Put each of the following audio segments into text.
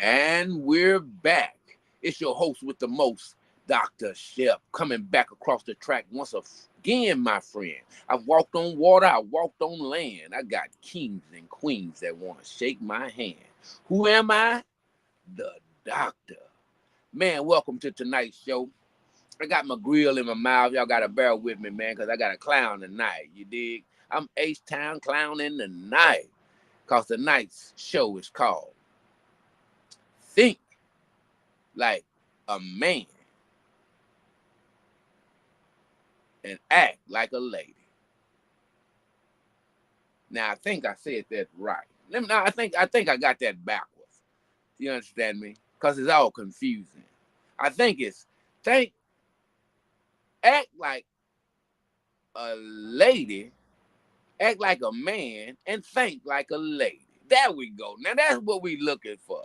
And we're back. It's your host with the most, Dr. Shep, coming back across the track once again, my friend. I've walked on water, I walked on land. I got kings and queens that want to shake my hand. Who am I? The doctor. Man, welcome to tonight's show. I got my grill in my mouth. Y'all got to bear with me, man, because I got a clown tonight. You dig? I'm H-Town Clown in the night, because tonight's show is called Think Like a Man and Act Like a Lady. Now, I think I said that right. I think I got that backwards. You understand me? Because it's all confusing. I think it's act like a lady, act like a man, and think like a lady. There we go. Now, that's what we looking for.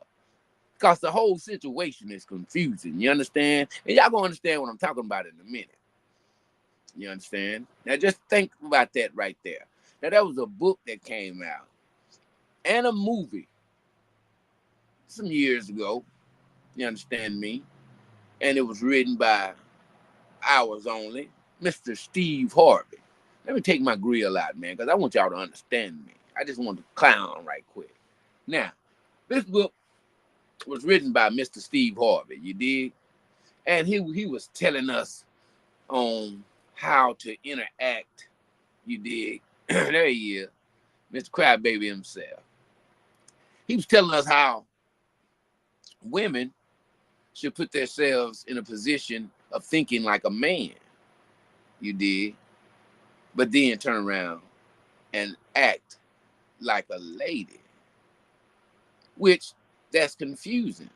Because the whole situation is confusing. You understand? And y'all gonna understand what I'm talking about in a minute. You understand? Now just think about that right there. Now that was a book that came out and a movie some years ago. You understand me? And it was written by ours only, Mr. Steve Harvey. Let me take my grill out, man, because I want y'all to understand me. I just want to clown right quick. Now, this book was written by Mr. Steve Harvey, you dig? And he was telling us on how to interact, you dig? There he is, Mr. Crybaby himself. He was telling us how women should put themselves in a position of thinking like a man, you dig? But then turn around and act like a lady, which that's confusing.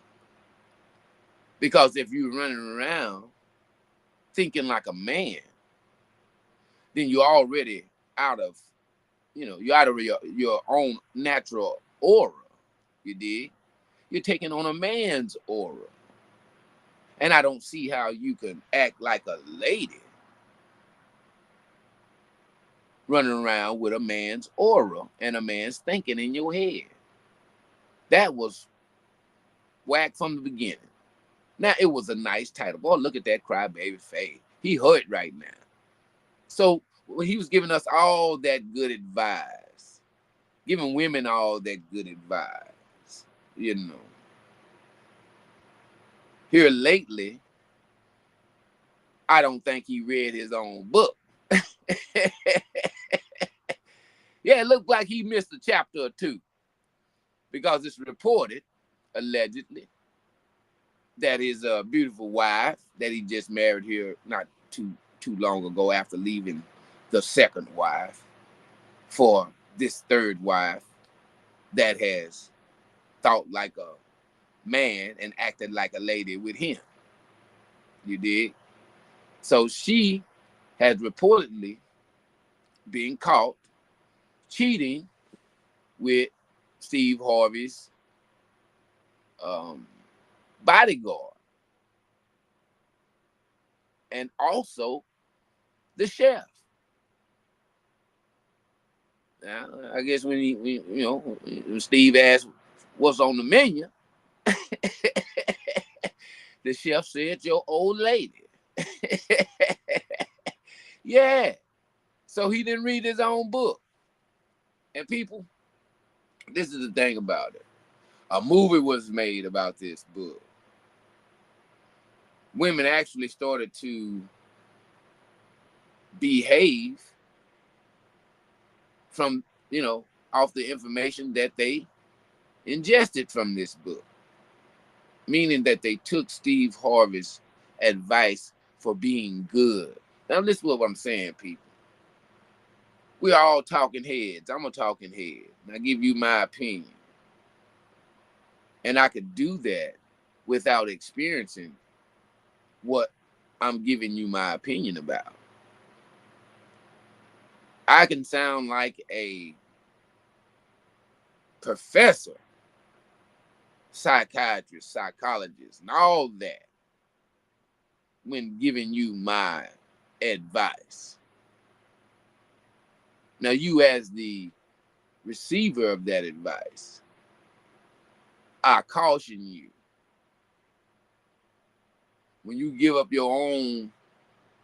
Because if you're running around thinking like a man, then you're already out of, you're out of your own natural aura, you dig? You're taking on a man's aura. And I don't see how you can act like a lady running around with a man's aura and a man's thinking in your head. That was whack from the beginning. Now, it was a nice title. Boy, look at that crybaby face. He hurt right now. So he was giving us all that good advice, giving women all that good advice, Here lately, I don't think he read his own book. Yeah, it looked like he missed a chapter or two, because it's reported, allegedly, that his beautiful wife that he just married here not too long ago, after leaving the second wife for this third wife that has thought like a man and acted like a lady with him. You dig? So she has reportedly been caught cheating with Steve Harvey's bodyguard, and also the chef. Now, I guess when Steve asked what's on the menu, the chef said, your old lady. Yeah. So he didn't read his own book. And people, this is the thing about it. A movie was made about this book. Women actually started to behave from, off the information that they ingested from this book. Meaning that they took Steve Harvey's advice for being good. Now, listen to what I'm saying, people. We're all talking heads. I'm a talking head. And I give you my opinion. And I could do that without experiencing what I'm giving you my opinion about. I can sound like a professor, psychiatrist, psychologist, and all that when giving you my advice. Now, you as the receiver of that advice, I caution you, when you give up your own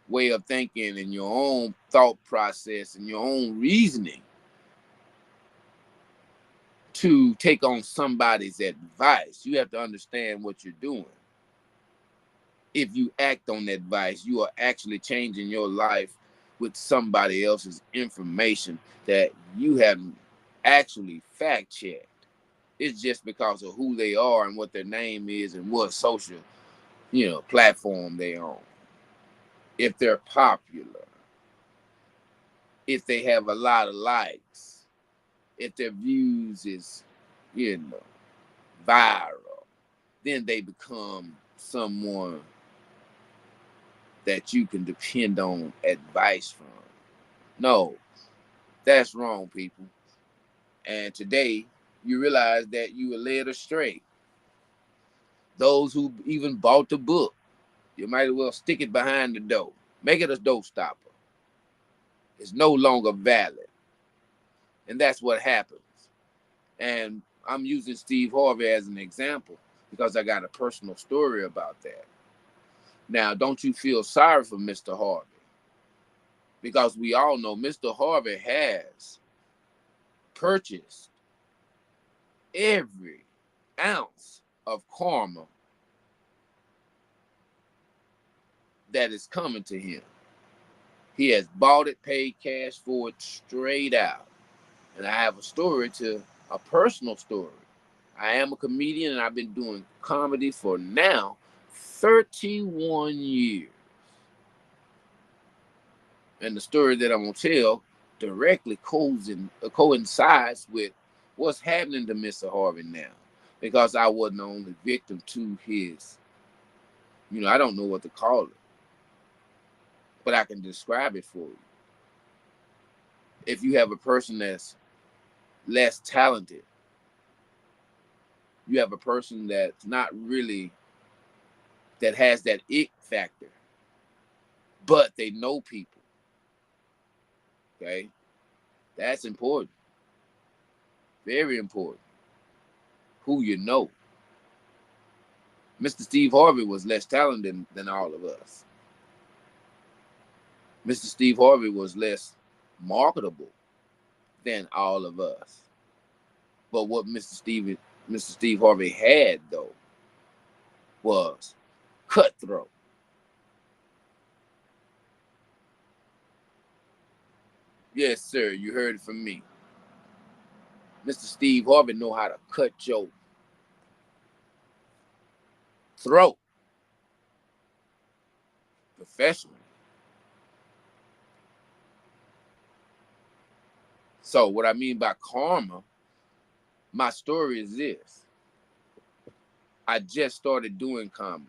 way of thinking and your own thought process and your own reasoning to take on somebody's advice, you have to understand what you're doing. If you act on that advice, you are actually changing your life with somebody else's information that you haven't actually fact checked. It's just because of who they are and what their name is and what social, platform they on. If they're popular, if they have a lot of likes, if their views is, viral, then they become someone that you can depend on advice from. No, that's wrong, people. And today, you realize that you were led astray. Those who even bought the book, you might as well stick it behind the door. Make it a door stopper. It's no longer valid. And that's what happens. And I'm using Steve Harvey as an example because I got a personal story about that. Now, don't you feel sorry for Mr. Harvey? Because we all know Mr. Harvey has purchased every ounce of karma that is coming to him. He has bought it, paid cash for it straight out. And I have a personal story. I am a comedian and I've been doing comedy for now 31 years. And the story that I'm going to tell directly coincides with what's happening to Mr. Harvey now. Because I wasn't the only victim to his, I don't know what to call it, but I can describe it for you. If you have a person that's less talented, you have a person that's not really, that has that it factor, but they know people. Okay? That's important. Very important. Who you know. Mr. Steve Harvey was less talented than all of us. Mr. Steve Harvey was less marketable than all of us. But what Mr. Steve Harvey had, though, was cutthroat. Yes, sir, you heard it from me. Mr. Steve Harvey know how to cut your throat professionally. So what I mean by karma, my story is this. I just started doing comedy.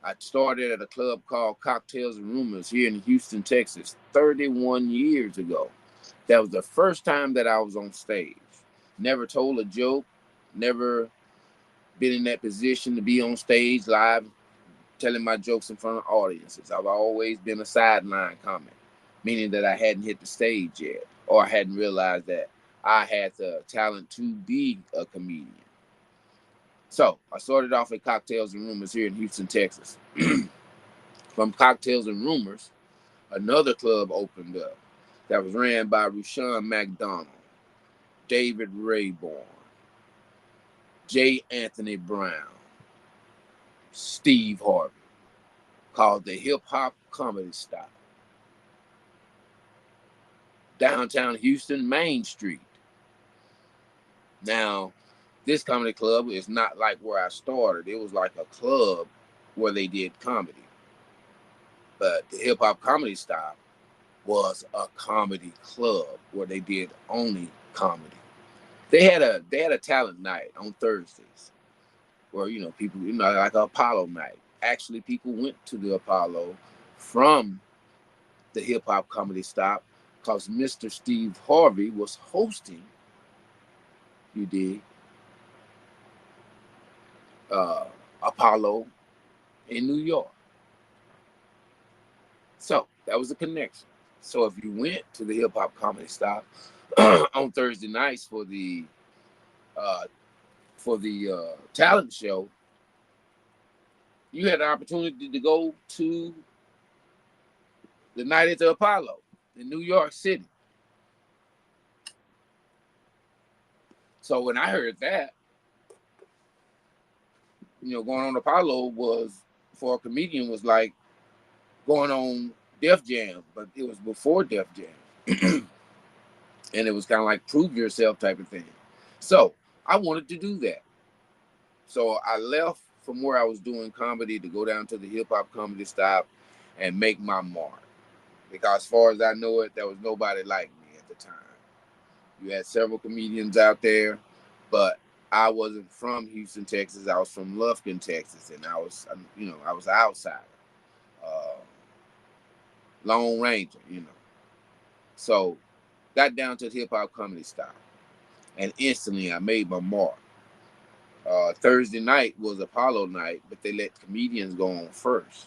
I started at a club called Cocktails and Rumors here in Houston, Texas, 31 years ago. That was the first time that I was on stage. Never told a joke, never been in that position to be on stage live telling my jokes in front of audiences. I've always been a sideline comic, meaning that I hadn't hit the stage yet, or I hadn't realized that I had the talent to be a comedian. So I started off at Cocktails and Rumors here in Houston, Texas. From Cocktails and Rumors, another club opened up that was ran by Rushion McDonald, David Rayborn, J. Anthony Brown, Steve Harvey, called the Hip Hop Comedy Stop. Downtown Houston, Main Street. Now, this comedy club is not like where I started. It was like a club where they did comedy. But the Hip Hop Comedy Stop was a comedy club where they did only comedy. They had a talent night on Thursdays where, people, like an Apollo night. Actually, people went to the Apollo from the Hip Hop Comedy Stop because Mr. Steve Harvey was hosting, you dig, Apollo in New York. So that was a connection. So if you went to the Hip Hop Comedy Stop on Thursday nights for the for the talent show, you had the opportunity to go to the night at the Apollo in New York City. So when I heard that, going on Apollo was for a comedian was like going on Def Jam, but it was before Def Jam. And it was kind of like prove yourself type of thing. So I wanted to do that. So I left from where I was doing comedy to go down to the hip hop comedy stop and make my mark. Because as far as I know it, there was nobody like me at the time. You had several comedians out there, but I wasn't from Houston, Texas. I was from Lufkin, Texas, and I was an outsider, uh, Lone Ranger. So got down to the hip hop comedy style, and instantly I made my mark. Thursday night was Apollo night, but they let comedians go on first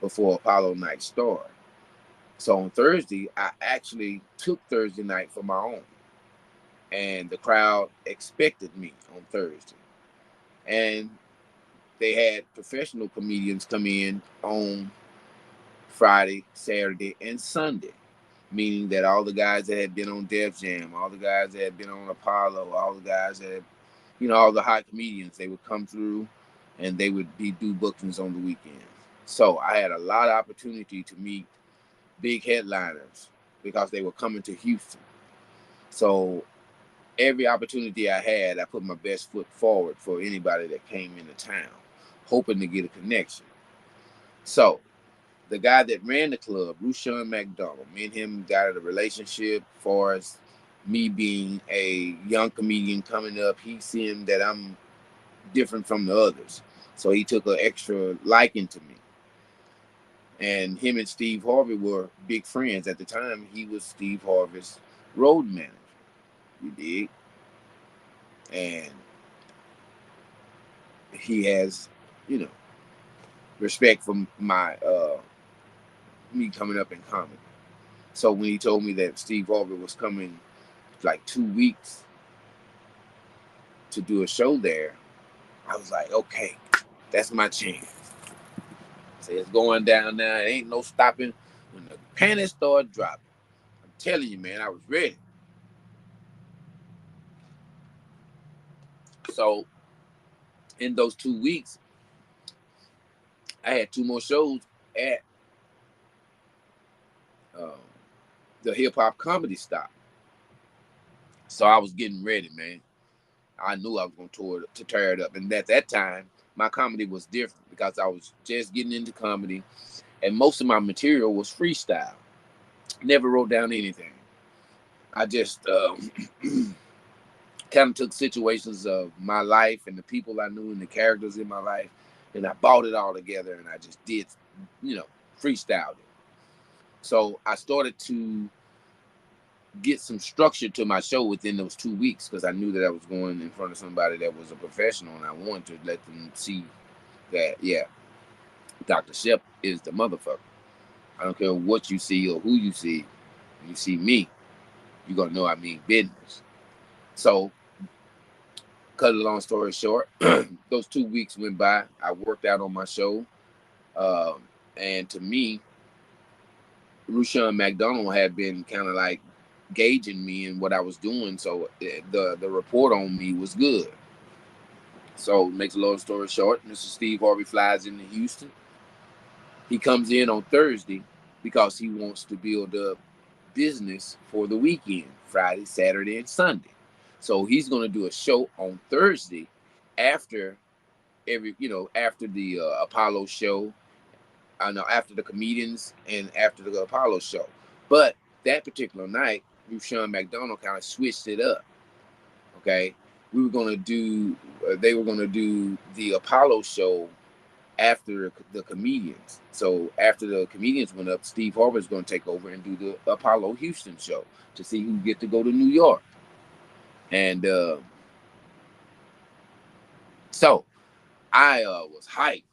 before Apollo night started. So on Thursday, I actually took Thursday night for my own, and the crowd expected me on Thursday. And they had professional comedians come in on Friday, Saturday, and Sunday, meaning that all the guys that had been on Def Jam, all the guys that had been on Apollo, all the guys that had, all the hot comedians, they would come through and they would do bookings on the weekends. So I had a lot of opportunity to meet big headliners because they were coming to Houston. So every opportunity I had, I put my best foot forward for anybody that came into town, hoping to get a connection. So the guy that ran the club, Rushion McDonald, me and him got a relationship as far as me being a young comedian coming up. He seen that I'm different from the others. So he took an extra liking to me. And him and Steve Harvey were big friends. At the time, he was Steve Harvey's road manager. You dig? And he has, respect for me coming up in comedy. So when he told me that Steve Harvey was coming like 2 weeks to do a show there, I was like, okay, that's my chance. So it's going down now. It ain't no stopping when the panties start dropping. I'm telling you, man, I was ready. So in those 2 weeks, I had 2 more shows at um, the hip hop comedy stop. So I was getting ready, man. I knew I was going to tear it up. And at that time, my comedy was different because I was just getting into comedy, and most of my material was freestyle. Never wrote down anything. I just kind of took situations of my life and the people I knew and the characters in my life, and I brought it all together and I just did, freestyled it. So I started to get some structure to my show within those 2 weeks because I knew that I was going in front of somebody that was a professional, and I wanted to let them see that, yeah, Dr. Shep is the motherfucker. I don't care what you see or who you see. When you see me, you're going to know I mean business. So, cut a long story short, those 2 weeks went by. I worked out on my show. And to me, Rushion McDonald had been kind of like gauging me and what I was doing. So the report on me was good. So, makes a long story short, Mr. Steve Harvey flies into Houston. He comes in on Thursday because he wants to build up business for the weekend, Friday, Saturday, and Sunday. So he's going to do a show on Thursday after after the Apollo show. I know after the comedians and after the Apollo show. But that particular night, Rushion McDonald kind of switched it up. Okay, we were going to do. They were going to do the Apollo show after the comedians. So after the comedians went up, Steve Harvey is going to take over and do the Apollo Houston show to see who get to go to New York. And so I was hyped.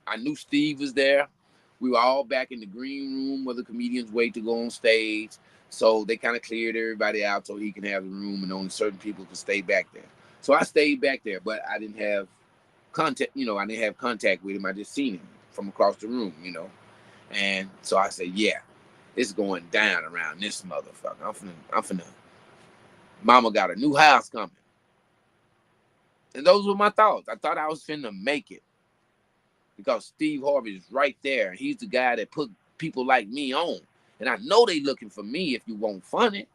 I knew Steve was there. We were all back in the green room where the comedians wait to go on stage. So they kind of cleared everybody out so he can have the room and only certain people could stay back there. So I stayed back there, but I didn't have contact. I didn't have contact with him. I just seen him from across the room. And so I said, yeah, it's going down around this motherfucker. I'm finna. Mama got a new house coming. And those were my thoughts. I thought I was finna make it because Steve Harvey is right there. He's the guy that put people like me on. And I know they looking for me if you want funny.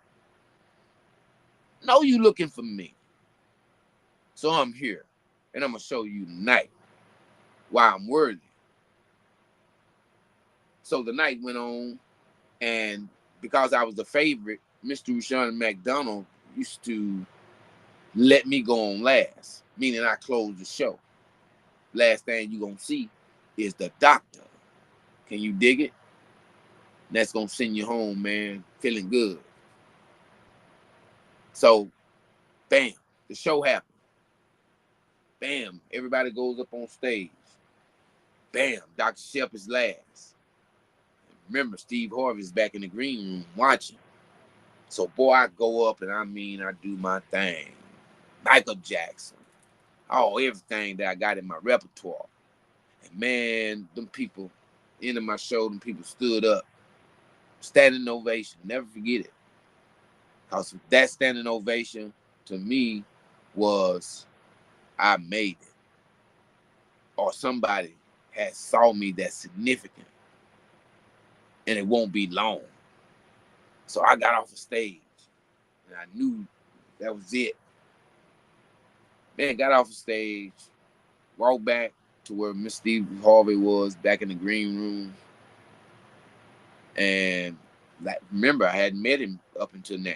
Know you looking for me. So I'm here. And I'm going to show you tonight why I'm worthy. So the night went on. And because I was the favorite, Mr. Rushion McDonald used to let me go on last, meaning I closed the show. Last thing you're going to see is the doctor. Can you dig it? That's going to send you home, man, feeling good. So, bam, the show happened. Bam, everybody goes up on stage. Bam, Dr. Shep is last. Remember, Steve Harvey's back in the green room watching. So, boy, I go up and I do my thing. Michael Jackson. Oh, everything that I got in my repertoire. And man, them people, end of my show, them people stood up. Standing ovation. Never forget it. Because that standing ovation to me was I made it. Or somebody had saw me that's significant. And it won't be long. So I got off the stage. And I knew that was it. Man, got off the stage. Walked back to where Miss Steve Harvey was back in the green room. And remember, I hadn't met him up until now.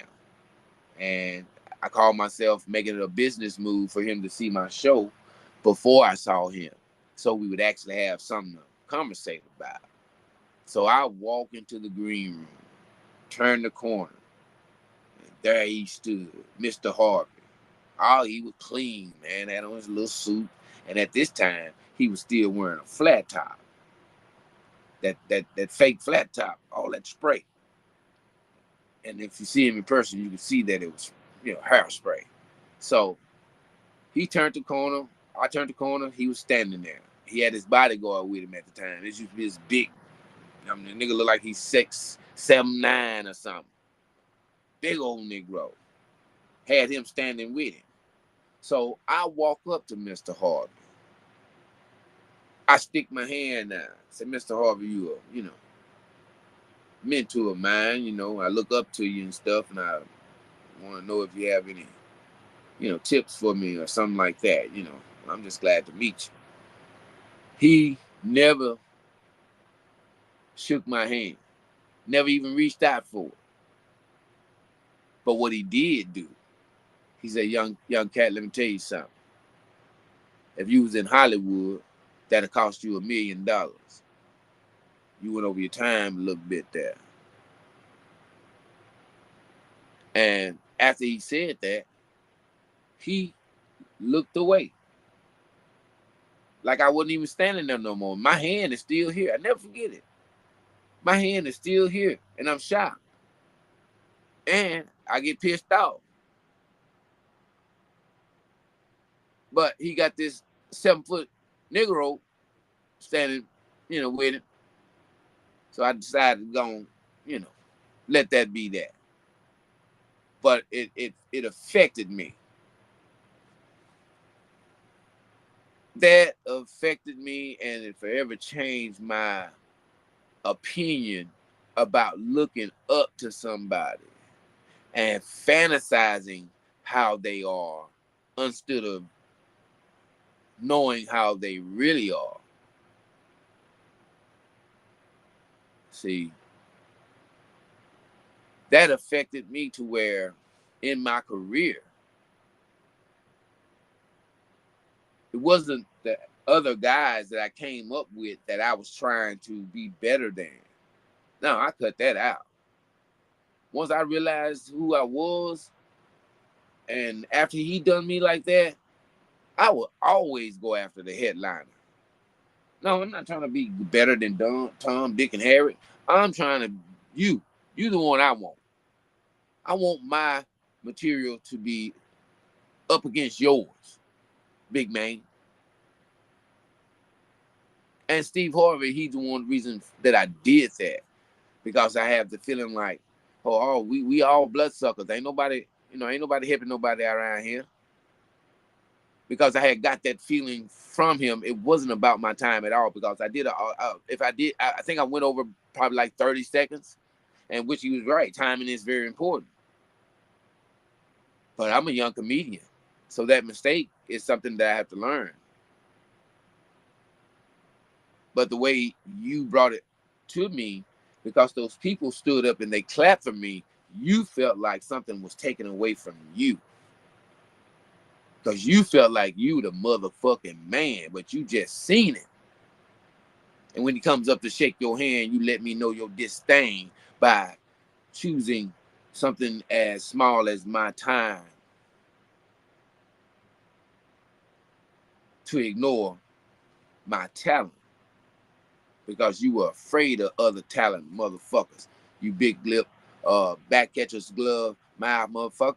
And I called myself making it a business move for him to see my show before I saw him. So we would actually have something to conversate about. So I walk into the green room, turn the corner, and there he stood, Mr. Harvey. Oh, he was clean, man, had on his little suit. And at this time, he was still wearing a flat top. That fake flat top, all that spray. And if you see him in person, you can see that it was, hairspray. So he turned the corner. I turned the corner. He was standing there. He had his bodyguard with him at the time. This used to be this big. The nigga look like he's 6'7", 9" or something. Big old Negro. Had him standing with him. So I walk up to Mr. Harvey. I stick my hand out. Say, Mr. Harvey, you are, mentor of mine. I look up to you and stuff, and I want to know if you have any, tips for me or something like that. I'm just glad to meet you. He never shook my hand, never even reached out for it. But what he did do, he said, young cat, let me tell you something. If you was in Hollywood, that'd cost you $1 million. You went over your time a little bit there. And after he said that, he looked away. Like I wasn't even standing there no more. My hand is still here. I never forget it. My hand is still here, and I'm shocked. And I get pissed off. But he got this 7-foot Negro standing, with him. So I decided to go, let that be that. But it affected me. That affected me, and it forever changed my opinion about looking up to somebody and fantasizing how they are instead of knowing how they really are. See, that affected me to where in my career, it wasn't the other guys that I came up with that I was trying to be better than. No, I cut that out. Once I realized who I was, and after he done me like that, I would always go after the headliner. No, I'm not trying to be better than Tom, Dick, and Harry. I'm trying to, you the one I want. I want my material to be up against yours, big man. And Steve Harvey, he's the one reason that I did that, because I have the feeling like, we all bloodsuckers. Ain't nobody helping nobody around here. Because I had got that feeling from him. It wasn't about my time at all, because I think I went over probably like 30 seconds, and which he was right. Timing is very important. But I'm a young comedian, so that mistake is something that I have to learn. But the way you brought it to me, because those people stood up and they clapped for me, you felt like something was taken away from you. Because you felt like you the motherfucking man, but you just seen it. And when he comes up to shake your hand, you let me know your disdain by choosing something as small as my time to ignore my talent. Because you were afraid of other talent motherfuckers. You big lip, back catcher's glove, mouth motherfucker.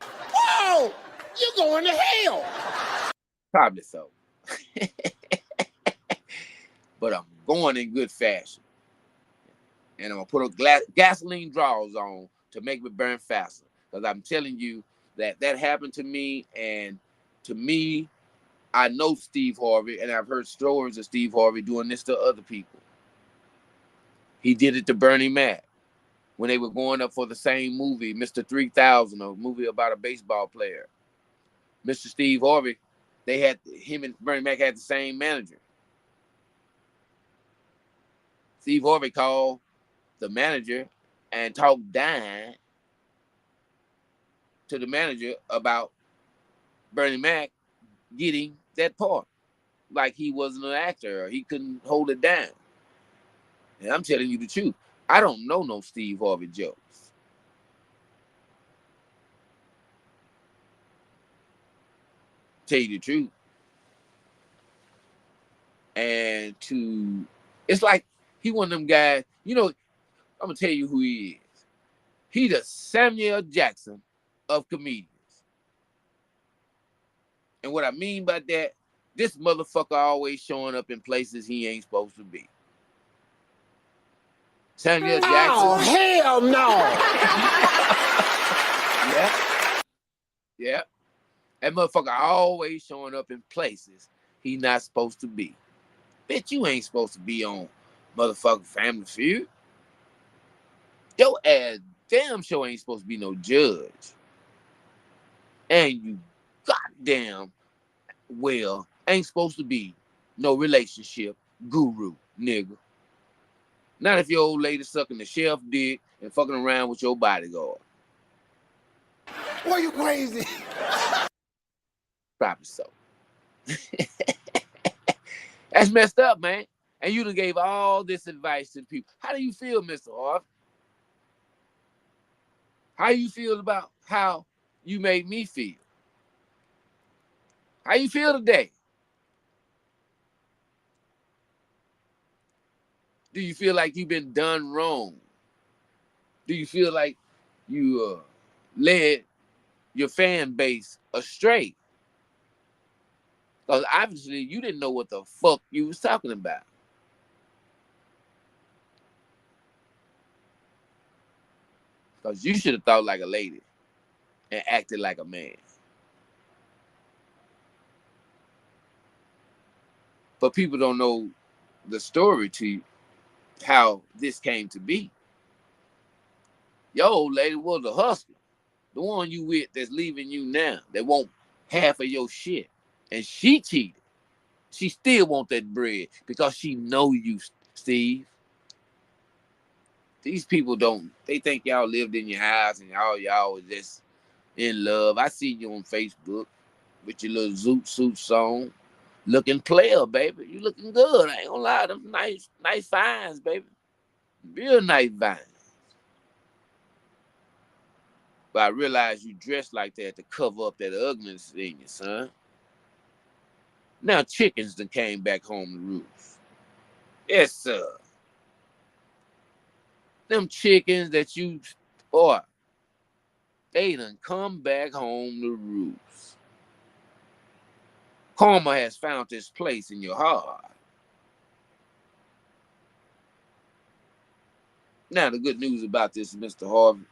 Whoa! You're going to hell! Probably so. But I'm going in good fashion. And I'm going to put gasoline draws on to make me burn faster. Because I'm telling you that happened to me. And to me, I know Steve Harvey, and I've heard stories of Steve Harvey doing this to other people. He did it to Bernie Mac when they were going up for the same movie, Mr. 3000, a movie about a baseball player. Mr. Steve Harvey, him and Bernie Mac had the same manager. Steve Harvey called the manager and talked down to the manager about Bernie Mac getting that part. Like he wasn't an actor, or he couldn't hold it down. And I'm telling you the truth. I don't know no Steve Harvey jokes. Tell you the truth. And it's like he one of them guys, I'm gonna tell you who he is. He the Samuel Jackson of comedians. And what I mean by that, this motherfucker always showing up in places he ain't supposed to be. Samuel Jackson. Oh, hell no! Yeah. That motherfucker always showing up in places he not supposed to be. Bitch, you ain't supposed to be on motherfucking Family Feud. Your ass damn sure ain't supposed to be no judge. And you goddamn well ain't supposed to be no relationship guru, nigga. Not if your old lady sucking the chef dick and fucking around with your bodyguard. Boy, you crazy. Probably so. That's messed up, man. And you done gave all this advice to people. How do you feel, Mr. Harvey? How you feel about how you made me feel? How you feel today? Do you feel like you've been done wrong? Do you feel like you led your fan base astray? Because obviously you didn't know what the fuck you was talking about. Because you should have thought like a lady and acted like a man. But people don't know the story to how this came to be. Your old lady was a hustler. The one you with that's leaving you now, that want half of your shit. And she cheated. She still want that bread because she know you, Steve. These people they think y'all lived in your house and y'all was just in love. I see you on Facebook with your little Zoot Suit song. Looking player, baby. You looking good. I ain't gonna lie. Them nice finds, baby. Real nice vines. But I realize you dress like that to cover up that ugliness in you, son. Now chickens done came back home to roost. Yes, sir. Them chickens that you, boy, They done come back home to roost. Karma has found its place in your heart. Now, the good news about this, Mr. Harvey,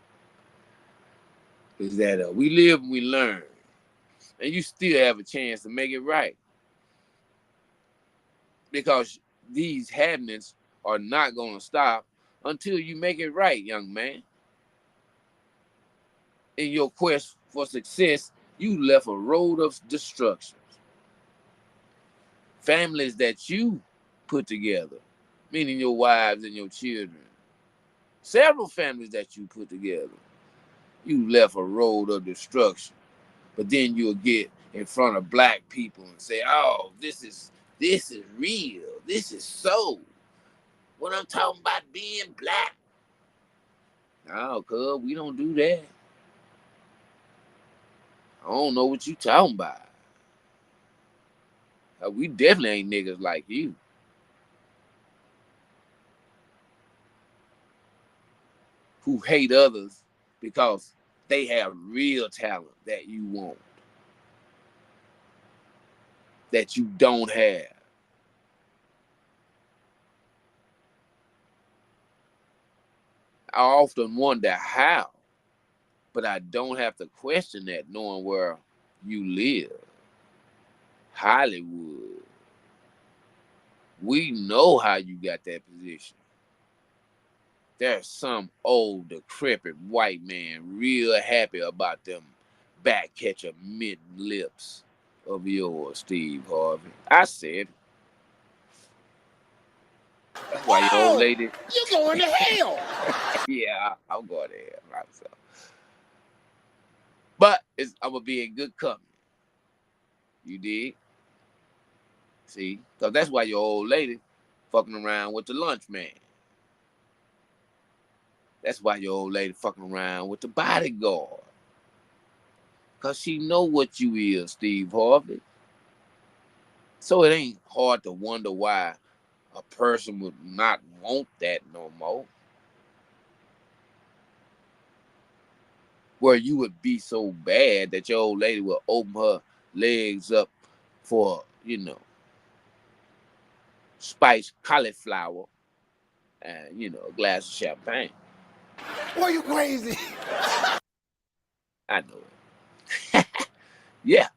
is that we live and we learn. And you still have a chance to make it right. Because these happenings are not going to stop until you make it right, young man. In your quest for success, you left a road of destruction. Families that you put together, meaning your wives and your children, several families that you put together, you left a road of destruction. But then you'll get in front of black people and say, "Oh, this is real. This is so. What I'm talking about being black." No, cuz we don't do that. I don't know what you talking about. We definitely ain't niggas like you. Who hate others because they have real talent that you want, that you don't have. I often wonder how, but I don't have to question that knowing where you live. Hollywood. We know how you got that position. There's some old, decrepit white man real happy about them back catcher mitten lips of yours, Steve Harvey. I said, that's why your old Whoa! lady. You going to hell? Yeah, I'm going to hell myself. But I'm going to be in good company. You did? See? Because that's why your old lady fucking around with the lunch man. That's why your old lady fucking around with the bodyguard. Because she know what you is, Steve Harvey. So it ain't hard to wonder why a person would not want that no more. Where you would be so bad that your old lady would open her legs up for, spiced cauliflower and, a glass of champagne. Boy, you crazy. I know it. Yeah.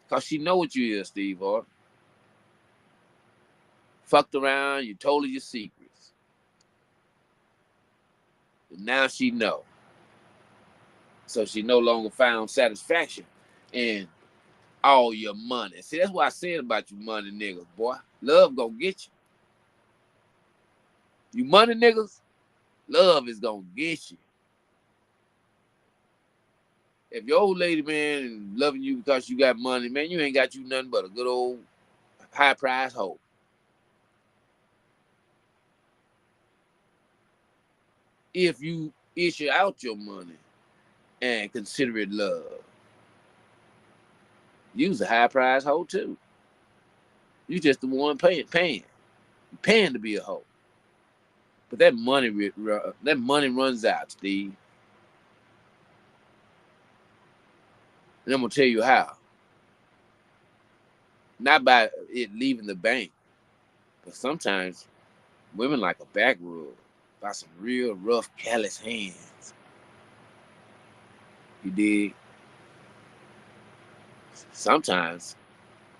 Because she know what you is, Steve Harvey. Fucked around, you told her your secrets. And now she know. So she no longer found satisfaction in all your money. See, that's what I said about you money niggas, boy. Love gonna get you. You money niggas, love is gonna get you. If your old lady, man, loving you because you got money, man, you ain't got you nothing but a good old high price hoe. If you issue out your money and consider it love, you's a high price hoe too. You just the one paying to be a hoe. But that money runs out, Steve. And I'm gonna tell you how. Not by it leaving the bank, but sometimes women like a back rub by some real rough, callous hands. You dig? Sometimes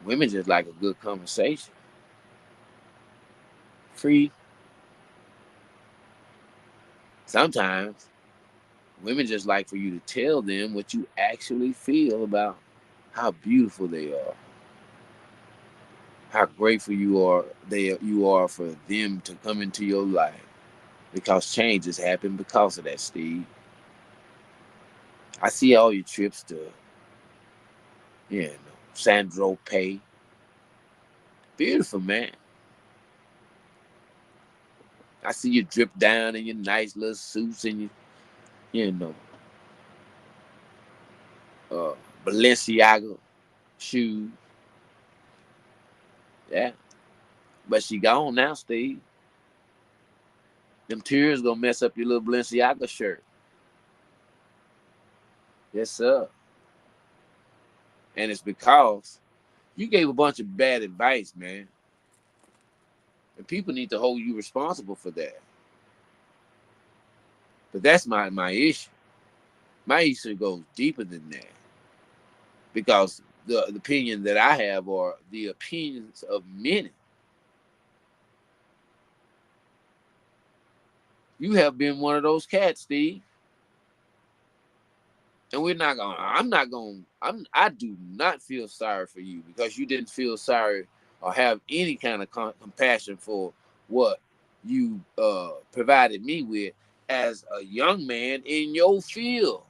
women just like a good conversation. Free. Sometimes women just like for you to tell them what you actually feel about how beautiful they are, how grateful you are for them to come into your life. Because changes happen because of that, Steve. I see all your trips to, Sandro Pay. Beautiful, man. I see you drip down in your nice little suits and you know, uh, Balenciaga shoes. Yeah. But she gone now, Steve. Them tears gonna mess up your little Balenciaga shirt. Yes, sir. And it's because you gave a bunch of bad advice, man. And people need to hold you responsible for that. But that's my issue. My issue goes deeper than that. Because the opinion that I have, or the opinions of many, you have been one of those cats, Steve. And I do not feel sorry for you, because you didn't feel sorry or have any kind of compassion for what you provided me with as a young man in your field.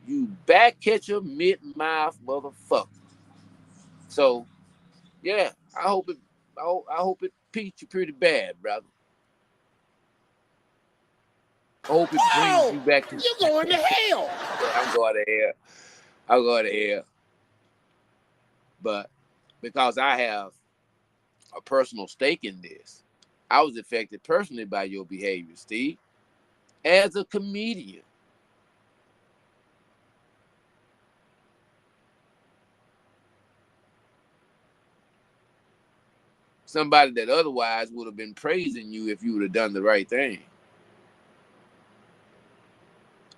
You back catcher, mid mouth motherfucker. So yeah, I hope it piqued you pretty bad, brother. I hope it brings Whoa! you back to. You're going to hell. I'm going to hell. I'm going to hell. But because I have a personal stake in this, I was affected personally by your behavior, Steve, as a comedian. Somebody that otherwise would have been praising you if you would have done the right thing.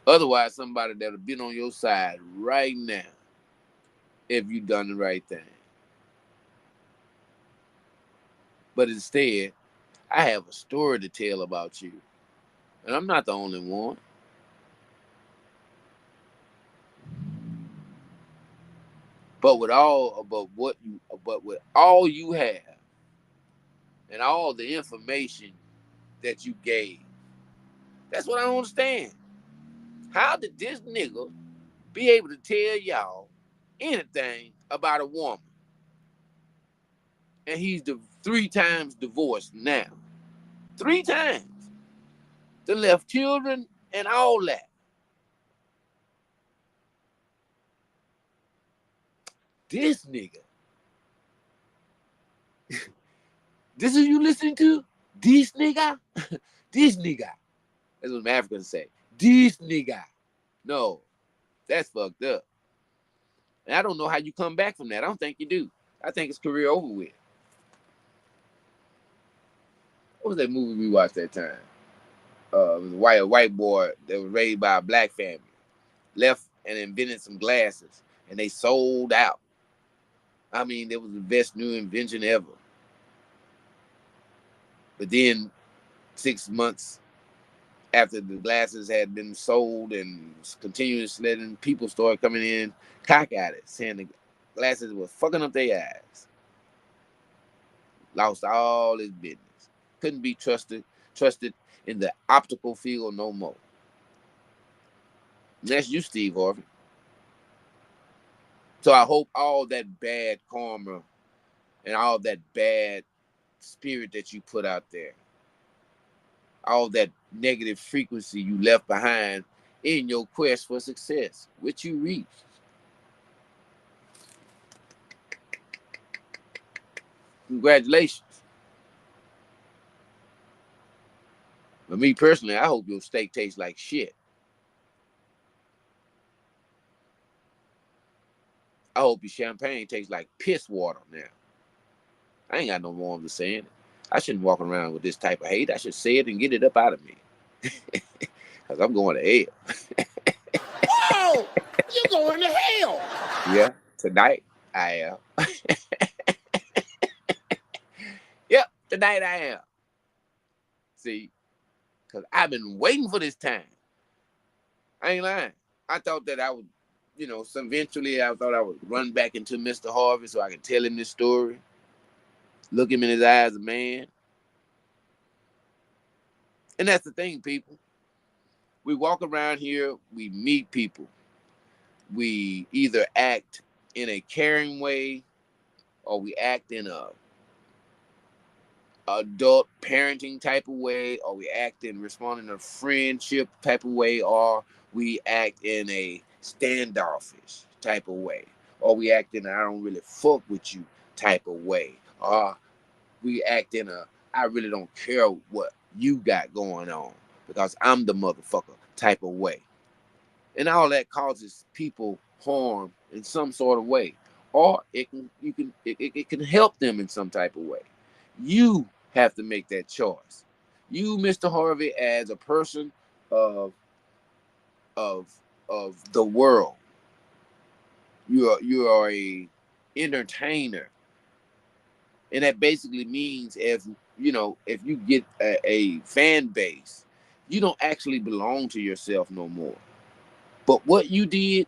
Otherwise, somebody that would have been on your side right now if you done the right thing. But instead, I have a story to tell about you. And I'm not the only one. But with all you have and all the information that you gave, that's what I don't understand. How did this nigga be able to tell y'all anything about a woman? And he's 3 times divorced now. 3 times. They left children and all that. This nigga. This is you listening to? This nigga? This nigga. That's what Africans say. This nigga. No, that's fucked up. And I don't know how you come back from that. I don't think you do. I think it's career over with. What was that movie we watched that time? It was a white boy that was raised by a black family, left and invented some glasses, and they sold out. I mean, it was the best new invention ever. But then 6 months after the glasses had been sold and continuous letting, people started coming in cock at it, saying the glasses were fucking up their eyes. Lost all his business. Couldn't be trusted in the optical field no more. And that's you, Steve Harvey. So I hope all that bad karma and all that bad spirit that you put out there, all that negative frequency you left behind in your quest for success, which you reached. Congratulations. But me personally, I hope your steak tastes like shit. I hope your champagne tastes like piss water now. I ain't got no more to saying it. I shouldn't walk around with this type of hate. I should say it and get it up out of me. Because I'm going to hell. Whoa! You're going to hell. Yeah, tonight I am. Yep, tonight I am. See, because I've been waiting for this time. I ain't lying. I thought that I would, eventually I thought I would run back into Mr. Harvey so I could tell him this story, look him in his eyes as a man. And that's the thing, people. We walk around here, we meet people. We either act in a caring way or we act in a adult parenting type of way, or we act in responding to friendship type of way, or we act in a standoffish type of way, or we act in a I don't really fuck with you type of way, or we act in a I really don't care what you got going on because I'm the motherfucker type of way. And all that causes people harm in some sort of way, or it can help them in some type of way. You have to make that choice. You, Mr. Harvey, as a person of of the world, you are a entertainer, and that basically means if you get a fan base, you don't actually belong to yourself no more. But what you did,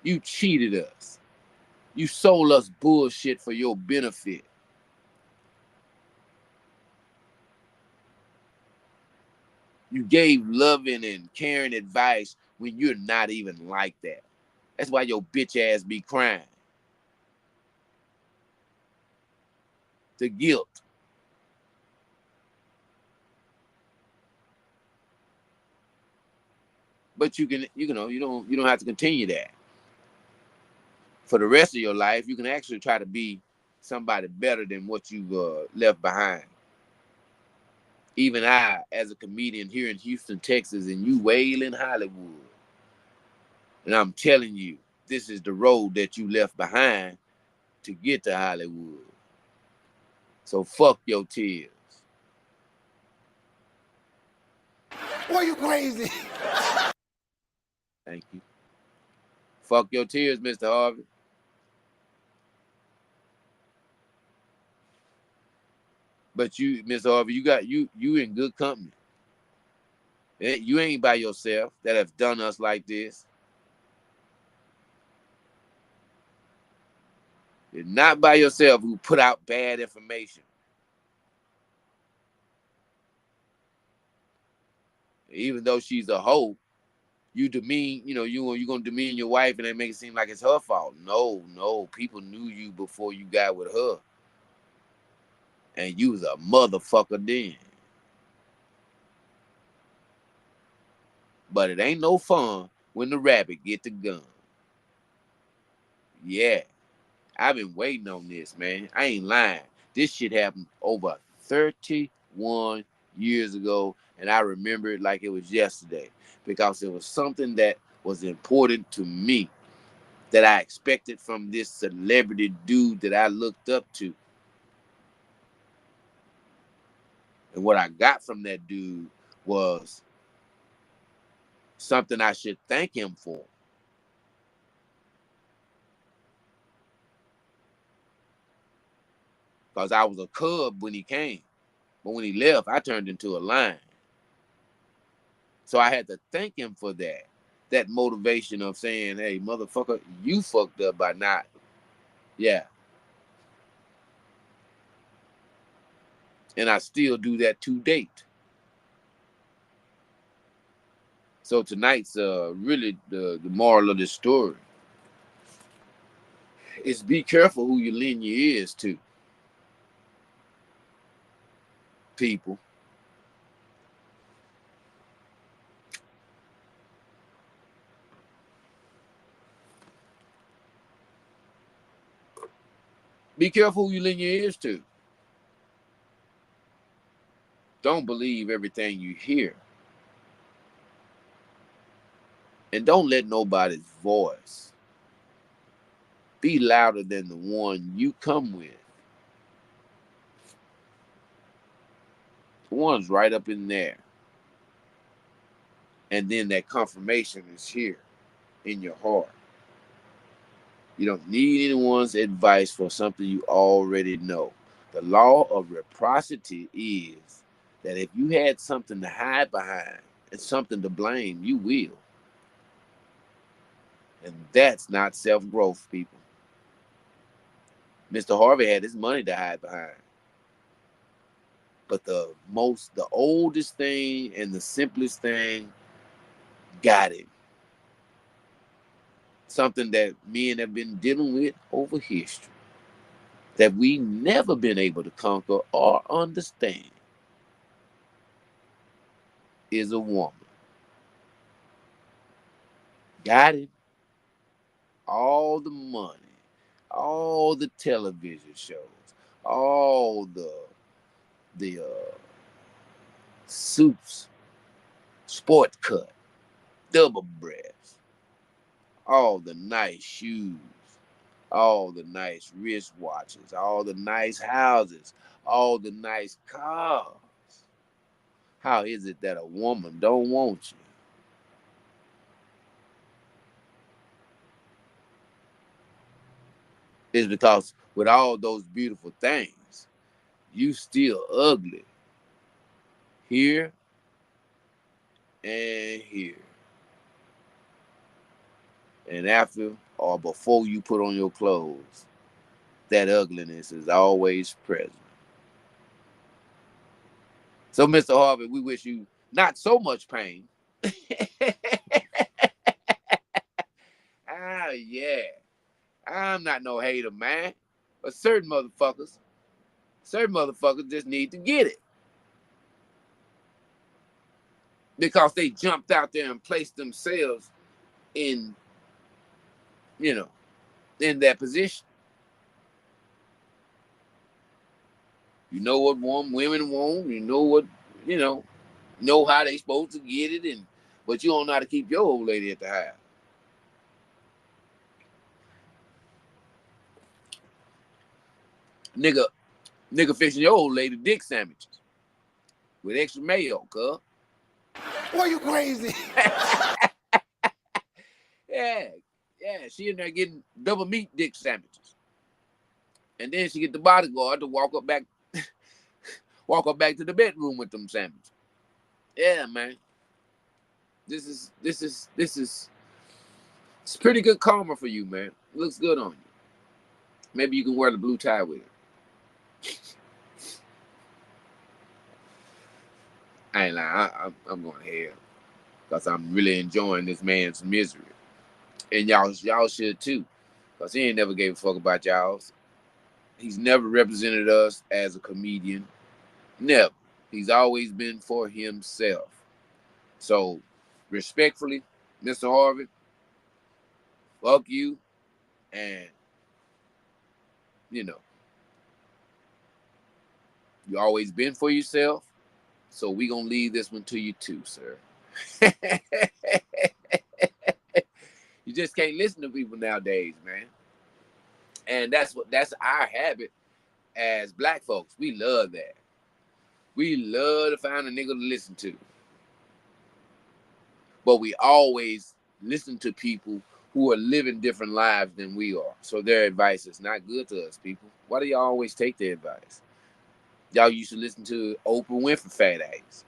you cheated us. You sold us bullshit for your benefit. You gave loving and caring advice when you're not even like that. That's why your bitch ass be crying. The guilt. But you don't have to continue that. For the rest of your life, you can actually try to be somebody better than what you left behind. Even I, as a comedian here in Houston, Texas, and you wail in Hollywood, and I'm telling you, this is the road that you left behind to get to Hollywood. So fuck your tears. Boy, you crazy. Thank you. Fuck your tears, Mr. Harvey. But you, Mr. Harvey, you in good company. You ain't by yourself that have done us like this. You're not by yourself who put out bad information. Even though she's a hoe, you're gonna demean your wife and then make it seem like it's her fault. No, people knew you before you got with her, and you was a motherfucker then. But it ain't no fun when the rabbit get the gun. Yeah, I've been waiting on this, man. I ain't lying. This shit happened over 31 years ago, and I remember it like it was yesterday because it was something that was important to me that I expected from this celebrity dude that I looked up to. And what I got from that dude was something I should thank him for. Because I was a cub when he came. But when he left, I turned into a lion. So I had to thank him for that. That motivation of saying, hey, motherfucker, you fucked up by not. Yeah. And I still do that to date. So tonight's really the moral of this story is be careful who you lend your ears to, people. Be careful who you lend your ears to. Don't believe everything you hear. And don't let nobody's voice be louder than the one you come with. The one's right up in there. And then that confirmation is here in your heart. You don't need anyone's advice for something you already know. The law of reciprocity is that if you had something to hide behind and something to blame, you will. And that's not self-growth, people. Mr. Harvey had his money to hide behind. But the oldest thing and the simplest thing got him. Something that men have been dealing with over history that we never been able to conquer or understand is a woman. Got him. All the money, all the television shows, all the suits, sport cut. double breasts, all the nice shoes, all the nice wristwatches, all the nice houses, all the nice cars. How is it that a woman don't want you? It's because with all those beautiful things, you still ugly here and here. And after or before you put on your clothes, that ugliness is always present. So, Mr. Harvey, we wish you not so much pain. Ah, yeah. I'm not no hater, man. But certain motherfuckers just need to get it. Because they jumped out there and placed themselves in, you know, in that position. You know what women want, know how they supposed to get it, but you don't know how to keep your old lady at the house. Nigga, fixing your old lady dick sandwiches with extra mayo, cuz. Boy, you crazy. Yeah, she in there getting double meat dick sandwiches. And then she get the bodyguard to walk up back to the bedroom with them sandwiches. Yeah, man. This is it's pretty good karma for you, man. Looks good on you. Maybe you can wear the blue tie with it. I ain't lying. I'm going to hell because I'm really enjoying this man's misery, and y'all should too, because he ain't never gave a fuck about y'all. He's never represented us as a comedian. Never. He's always been for himself. So, respectfully, Mr. Harvey, fuck you, and you know, you always been for yourself. So we gonna leave this one to you too, sir. You just can't listen to people nowadays, man. And that's our habit as black folks. We love that. We love to find a nigga to listen to. But we always listen to people who are living different lives than we are. So their advice is not good to us, people. Why do y'all always take their advice? Y'all used to listen to Oprah Winfrey fat ass.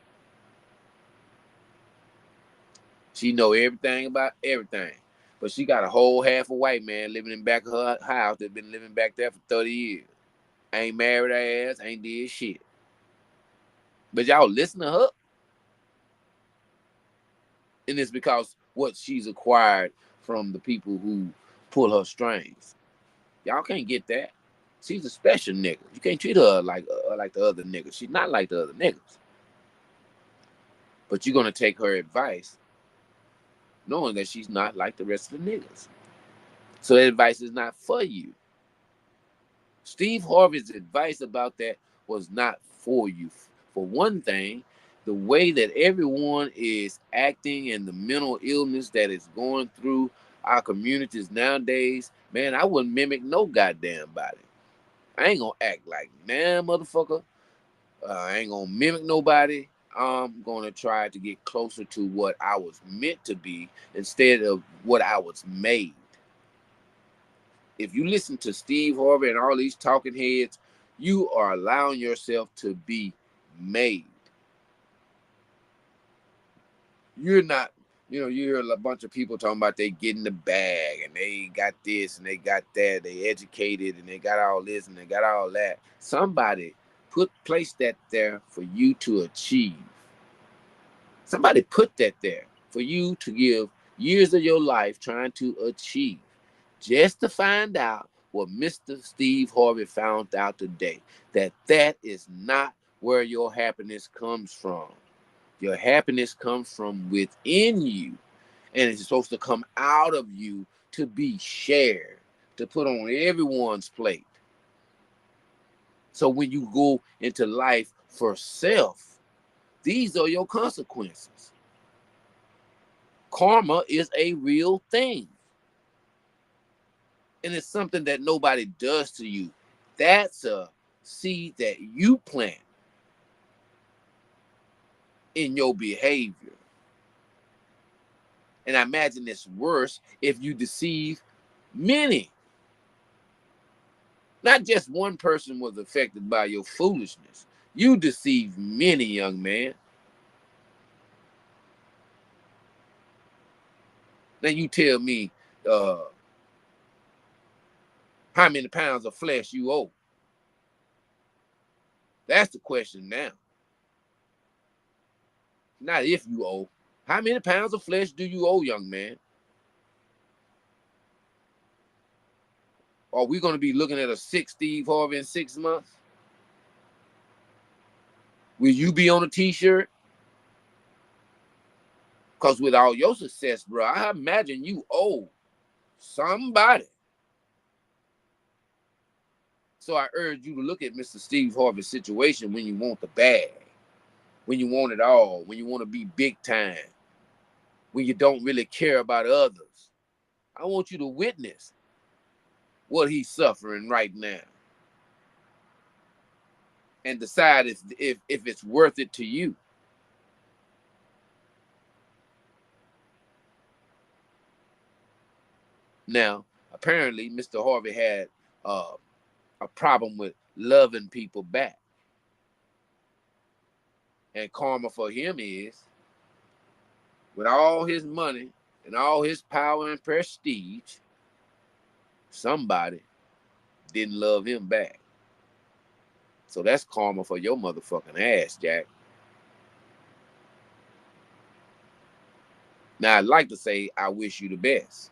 She know everything about everything. But she got a whole half a white man living in back of her house that's been living back there for 30 years. Ain't married her ass, ain't did shit. But y'all listen to her. And it's because what she's acquired from the people who pull her strings. Y'all can't get that. She's a special nigga. You can't treat her like the other niggas. She's not like the other niggas. But you're gonna take her advice, knowing that she's not like the rest of the niggas. So that advice is not for you. Steve Harvey's advice about that was not for you. For one thing, the way that everyone is acting and the mental illness that is going through our communities nowadays, man, I wouldn't mimic no goddamn body. I ain't gonna act like, man, motherfucker. I ain't gonna mimic nobody. I'm gonna try to get closer to what I was meant to be instead of what I was made. If you listen to Steve Harvey and all these talking heads, you are allowing yourself to be made. You're not, you hear a bunch of people talking about they getting the bag and they got this and they got that, they educated and they got all this and they got all that. Somebody placed that there for you to achieve. Somebody put that there for you to give years of your life trying to achieve, just to find out what Mr. Steve Harvey found out today, that is not where your happiness comes from. Your happiness comes from within you, and it's supposed to come out of you to be shared, to put on everyone's plate. So when you go into life for self, these are your consequences. Karma is a real thing. And it's something that nobody does to you. That's a seed that you plant in your behavior. And I imagine it's worse if you deceive many. Not just one person was affected by your foolishness. You deceived many, young man. Now you tell me how many pounds of flesh you owe. That's the question now. Not if you owe. How many pounds of flesh do you owe, young man? Are we going to be looking at a sick Steve Harvey in 6 months? Will you be on a t-shirt? Because with all your success, bro, I imagine you owe somebody. So I urge you to look at Mr. Steve Harvey's situation when you want the bag, when you want it all, when you want to be big time, when you don't really care about others. I want you to witness what he's suffering right now and decide if it's worth it to you. Now, apparently, Mr. Harvey had a problem with loving people back. And karma for him is, with all his money and all his power and prestige, somebody didn't love him back. So that's karma for your motherfucking ass, Jack. Now, I'd like to say I wish you the best.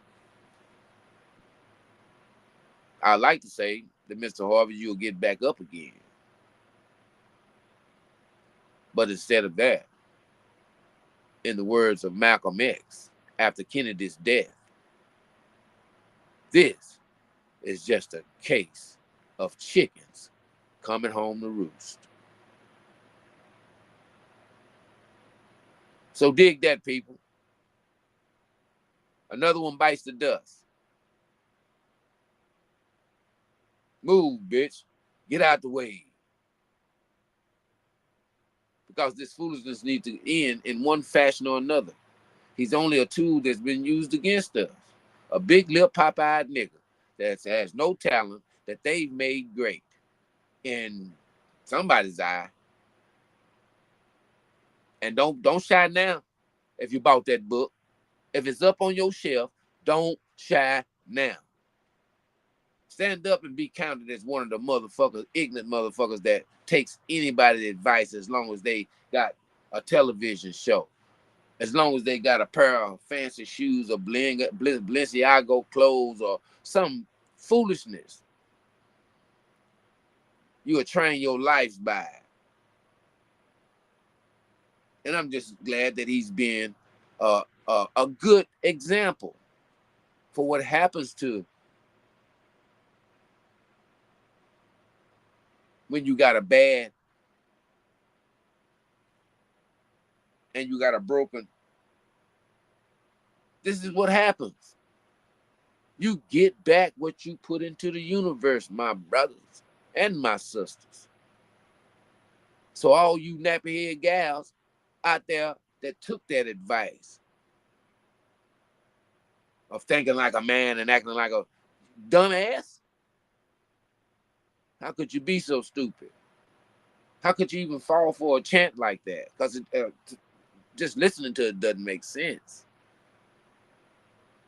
I'd like to say that Mr. Harvey, you'll get back up again. But instead of that, in the words of Malcolm X, after Kennedy's death, this is just a case of chickens coming home to roost. So dig that, people. Another one bites the dust. Move, bitch. Get out the way. Because this foolishness needs to end in one fashion or another. He's only a tool that's been used against us. A big lip pop-eyed nigga that has no talent that they've made great in somebody's eye. And don't shy now if you bought that book. If it's up on your shelf, don't shy now. Stand up and be counted as one of the motherfuckers, ignorant motherfuckers that takes anybody's advice as long as they got a television show. As long as they got a pair of fancy shoes or Balenciaga clothes or some foolishness. You will train your life by. And I'm just glad that he's been a good example for what happens to when you got a bad and you got a broken. This is what happens. You get back what you put into the universe, my brothers and my sisters. So all you nappy head gals out there that took that advice of thinking like a man and acting like a dumbass, how could you be so stupid? How could you even fall for a chant like that? Because just listening to it doesn't make sense.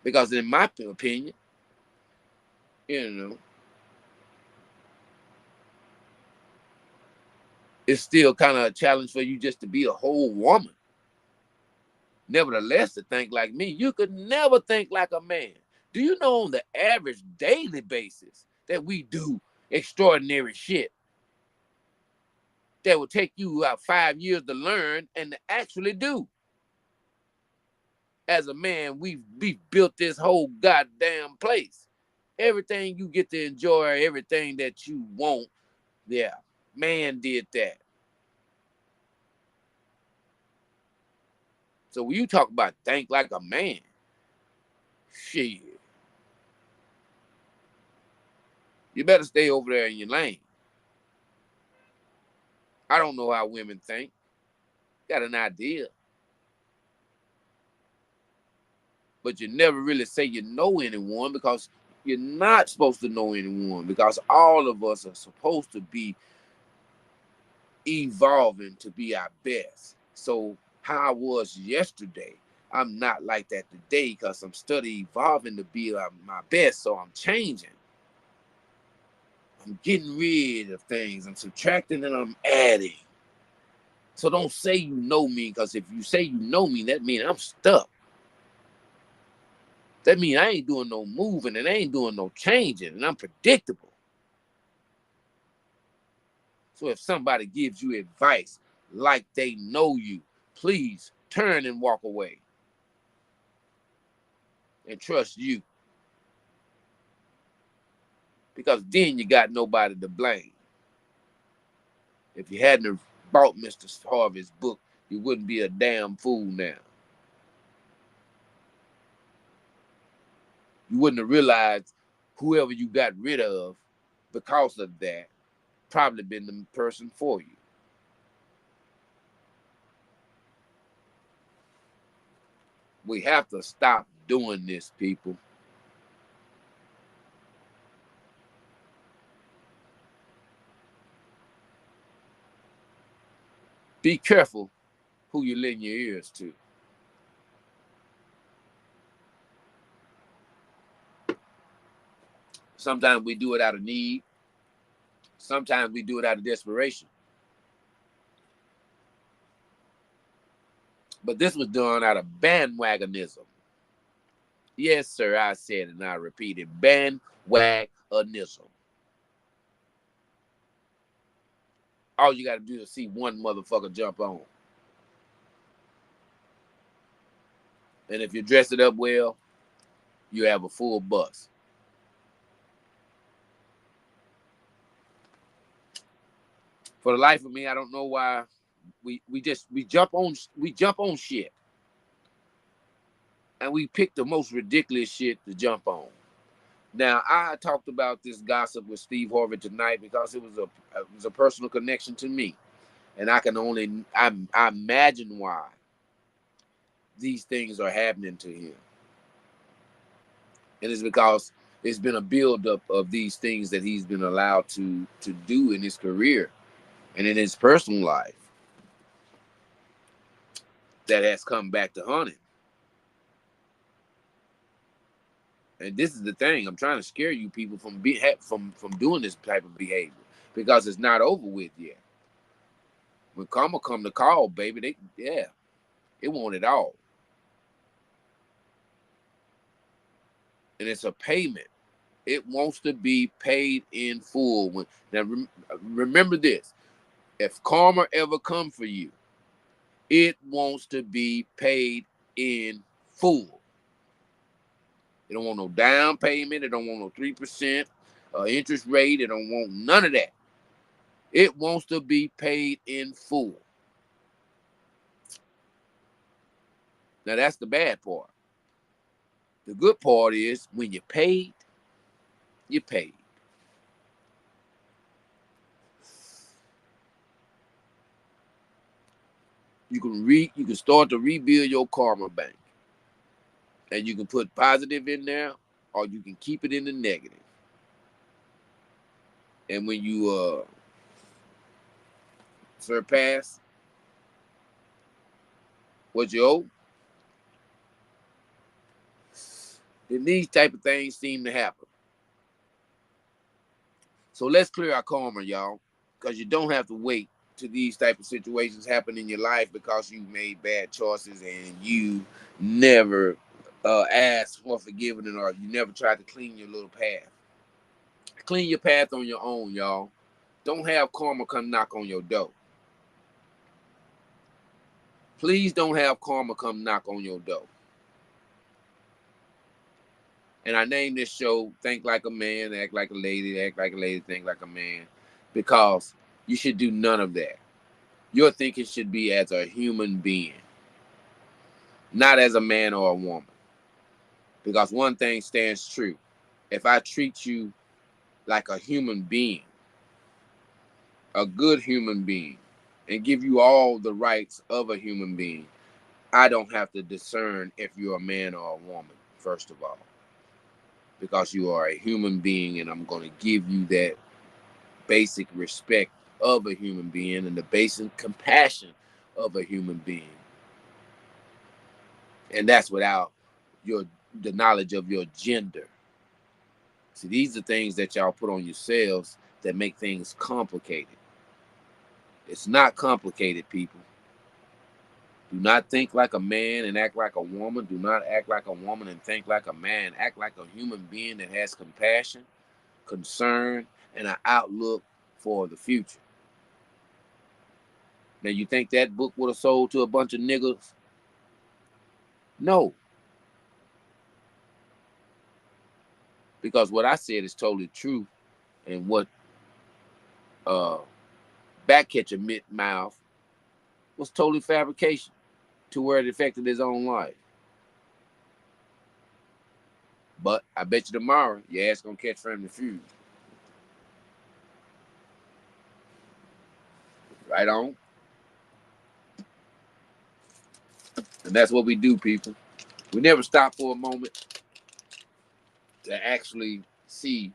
Because in my opinion, it's still kind of a challenge for you just to be a whole woman. Nevertheless, to think like me, you could never think like a man. Do you know on the average daily basis that we do extraordinary shit that will take you about 5 years to learn and to actually do? As a man, we've built this whole goddamn place. Everything you get to enjoy, everything that you want, yeah, man did that. So when you talk about think like a man, shit, you better stay over there in your lane. I don't know how women think. Got an idea. But you never really say you know anyone, because you're not supposed to know anyone, because all of us are supposed to be evolving to be our best. So how I was yesterday, I'm not like that today, because I'm study evolving to be my best. So I'm changing. I'm getting rid of things. I'm subtracting and I'm adding. So don't say you know me, because if you say you know me, that means I'm stuck. That means I ain't doing no moving and I ain't doing no changing, and I'm predictable. So if somebody gives you advice like they know you, please turn and walk away and trust you, because then you got nobody to blame. If you hadn't bought Mr. Harvey's book, you wouldn't be a damn fool now. You wouldn't have realized whoever you got rid of because of that probably been the person for you. We have to stop doing this, people. Be careful who you lend your ears to. Sometimes we do it out of need. Sometimes we do it out of desperation. But this was done out of bandwagonism. Yes, sir, I said it and I repeat it. Bandwagonism. All you got to do is see one motherfucker jump on. And if you dress it up well, you have a full bus. For the life of me, I don't know why we jump on shit. And we pick the most ridiculous shit to jump on. Now, I talked about this gossip with Steve Harvey tonight because it was a personal connection to me. And I can only I imagine why these things are happening to him. And it's because it's been a buildup of these things that he's been allowed to do in his career and in his personal life that has come back to haunt him. And this is the thing. I'm trying to scare you people from doing this type of behavior, because it's not over with yet. When karma come to call, baby, it want it all. And it's a payment. It wants to be paid in full. Now, remember this. If karma ever come for you, it wants to be paid in full. It don't want no down payment. It don't want no 3% interest rate. It don't want none of that. It wants to be paid in full. Now, that's the bad part. The good part is when you're paid, you're paid. You can start to rebuild your karma bank. And you can put positive in there, or you can keep it in the negative. And when you surpass what you owe, then these type of things seem to happen. So let's clear our karma, y'all, because you don't have to wait till these type of situations happen in your life because you made bad choices and you never asked for forgiveness, or you never tried to clean your little path. Clean your path on your own, y'all. Don't have karma come knock on your door. Please don't have karma come knock on your door. And I named this show Think Like a Man, Act Like a Lady, Act Like a Lady, Think Like a Man, because you should do none of that. Your thinking should be as a human being. not as a man or a woman. Because one thing stands true. If I treat you like a human being, a good human being, and give you all the rights of a human being, I don't have to discern if you're a man or a woman, first of all. Because you are a human being, and I'm going to give you that basic respect of a human being and the basic compassion of a human being. And that's without the knowledge of your gender. See, these are things that y'all put on yourselves that make things complicated. It's not complicated, people. Do not think like a man and act like a woman. Do not act like a woman and think like a man. Act like a human being that has compassion, concern, and an outlook for the future. Now, you think that book would have sold to a bunch of niggas? No. Because what I said is totally true, and what Backcatcher mouth was totally fabrication to where it affected his own life. But I bet you tomorrow your ass gonna catch Family Feud. Right on. And that's what we do, people. We never stop for a moment to actually see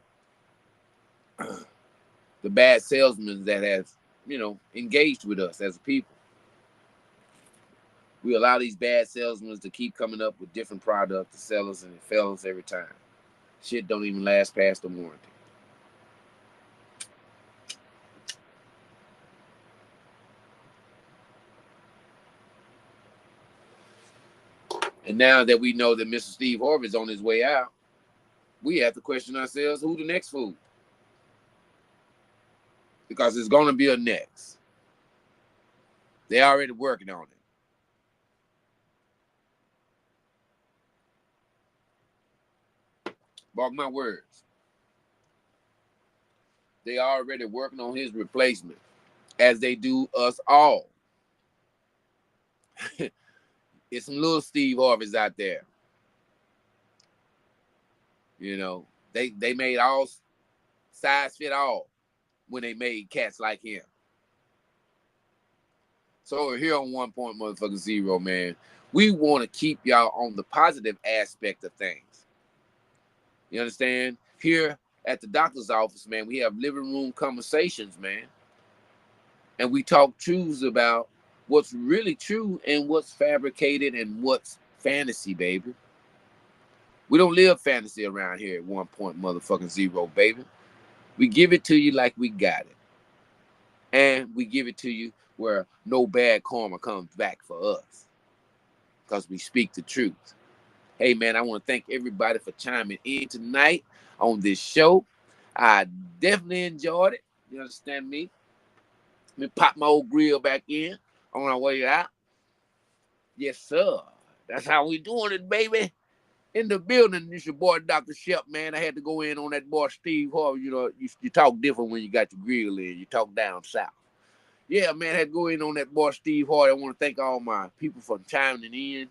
the bad salesmen that have, engaged with us as a people. We allow these bad salesmen to keep coming up with different products to sell us, and it fails every time. Shit don't even last past the warranty. And now that we know that Mr. Steve Harvey's on his way out, we have to question ourselves, who the next fool? Because there's going to be a next. They're already working on it. Mark my words. They are already working on his replacement, as they do us all. It's some little Steve Harveys out there. They made all size fit all when they made cats like him. So here on 1.0, man, we want to keep y'all on the positive aspect of things. You understand? Here at the doctor's office, man, we have living room conversations, man. And we talk truths about what's really true and what's fabricated and what's fantasy, baby. We don't live fantasy around here at 1.0, baby. We give it to you like we got it. And we give it to you where no bad karma comes back for us. Because we speak the truth. Hey, man, I want to thank everybody for chiming in tonight on this show. I definitely enjoyed it. You understand me? Let me pop my old grill back in on our way out. Yes, sir. That's how we doing it, baby. In the building, it's your boy, Dr. Shep, man. I had to go in on that boy, Steve Harvey. You talk different when you got your grill in. You talk down south. Yeah, man, I had to go in on that boy, Steve Harvey. I want to thank all my people for chiming in.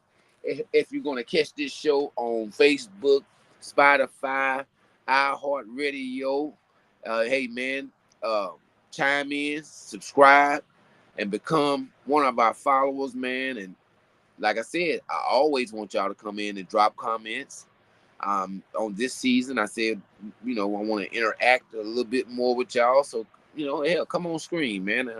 If you're going to catch this show on Facebook, Spotify, iHeartRadio, hey, man, chime in, subscribe, and become one of our followers, man. And like I said, I always want y'all to come in and drop comments. On this season, I said, I want to interact a little bit more with y'all. So, hell, come on screen, man.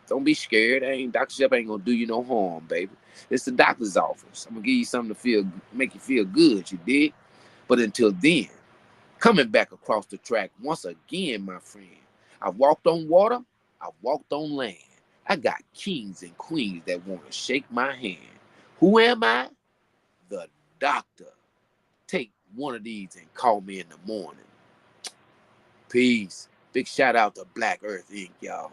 Don't be scared. Dr. Shep ain't gonna do you no harm, baby. It's the doctor's office. I'm gonna give you something to make you feel good, you dig? But until then, coming back across the track once again, my friend. I've walked on water. I've walked on land. I got kings and queens that want to shake my hand. Who am I? The doctor. Take one of these and call me in the morning. Peace. Big shout out to Black Earth Inc., y'all.